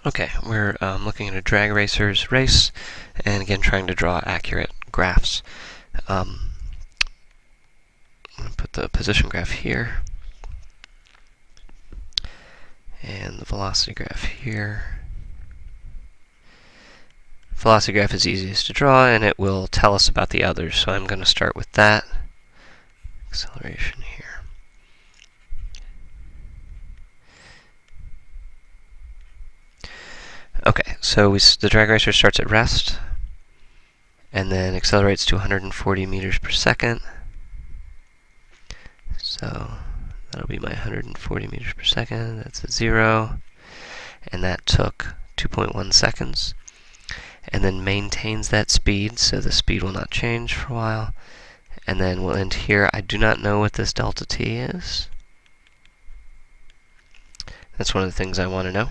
Okay, we're looking at a drag racer's race, and again trying to draw accurate graphs. I'm going to put the position graph here, and the velocity graph here. Velocity graph is easiest to draw, and it will tell us about the others, so I'm going to start with that. Acceleration here. Okay, so the drag racer starts at rest, and then accelerates to 140 meters per second. So that'll be my 140 meters per second. That's a 0, and that took 2.1 seconds. And then maintains that speed, so the speed will not change for a while. And then we'll end here. I do not know what this delta t is. That's one of the things I want to know.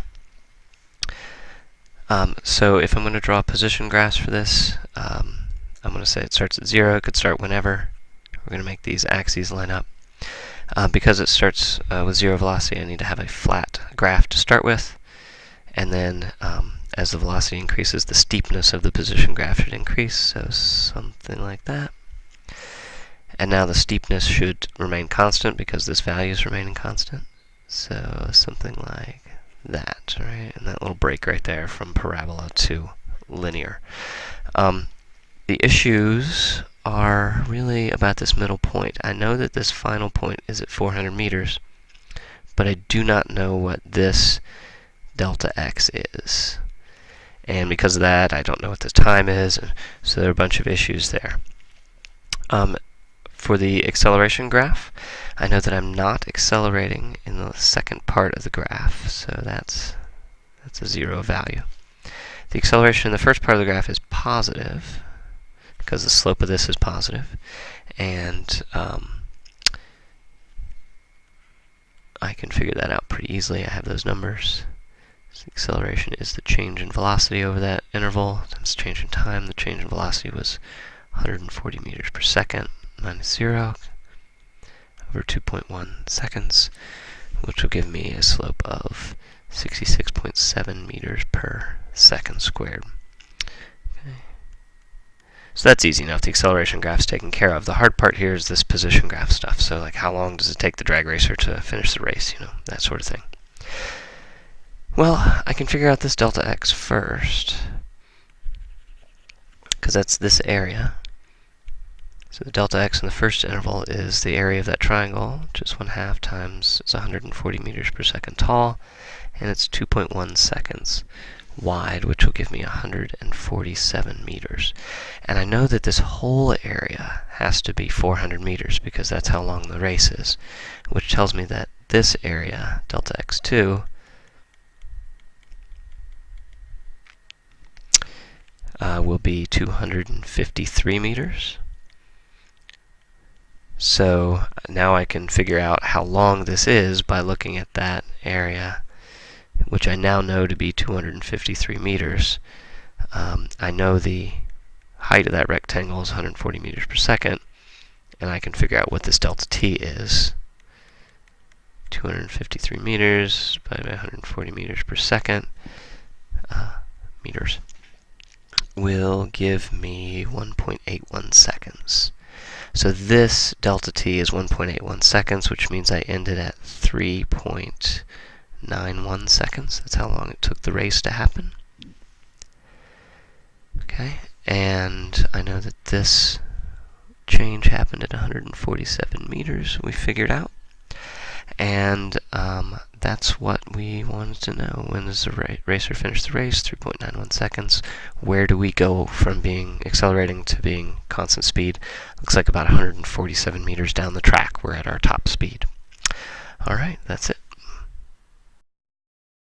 So if I'm going to draw position graphs for this, I'm going to say it starts at 0. It could start whenever. We're going to make these axes line up. Because it starts with 0 velocity, I need to have a flat graph to start with. And then as the velocity increases, the steepness of the position graph should increase, so something like that. And now the steepness should remain constant because this value is remaining constant. So something like that, right? And that little break right there from parabola to linear. The issues are really about this middle point. I know that this final point is at 400 meters, but I do not know what this delta x is. And because of that, I don't know what the time is, so there are a bunch of issues there. For the acceleration graph, I know that I'm not accelerating in the second part of the graph, so that's a 0 value. The acceleration in the first part of the graph is positive, because the slope of this is positive, and I can figure that out pretty easily. I have those numbers. So the acceleration is the change in velocity over that interval times change in time. The change in velocity was 140 meters per second minus 0 over 2.1 seconds, which will give me a slope of 66.7 meters per second squared. Okay. So that's easy enough. The acceleration graph's taken care of. The hard part here is this position graph stuff. So like, how long does it take the drag racer to finish the race? You know, that sort of thing. Well, I can figure out this delta x first, because that's this area. So the delta x in the first interval is the area of that triangle, which is 1/2 times it's 140 meters per second tall, and it's 2.1 seconds wide, which will give me 147 meters. And I know that this whole area has to be 400 meters, because that's how long the race is, which tells me that this area, delta x2, will be 253 meters. So now I can figure out how long this is by looking at that area, which I now know to be 253 meters. I know the height of that rectangle is 140 meters per second, and I can figure out what this delta t is. 253 meters by 140 meters per second meters will give me 1.81 seconds. So this delta t is 1.81 seconds, which means I ended at 3.91 seconds. That's how long it took the race to happen. Okay, and I know that this change happened at 147 meters, we figured out. And that's what we wanted to know. When does the racer finish the race? 3.91 seconds. Where do we go from being accelerating to being constant speed? Looks like about 147 meters down the track, we're at our top speed. All right, that's it.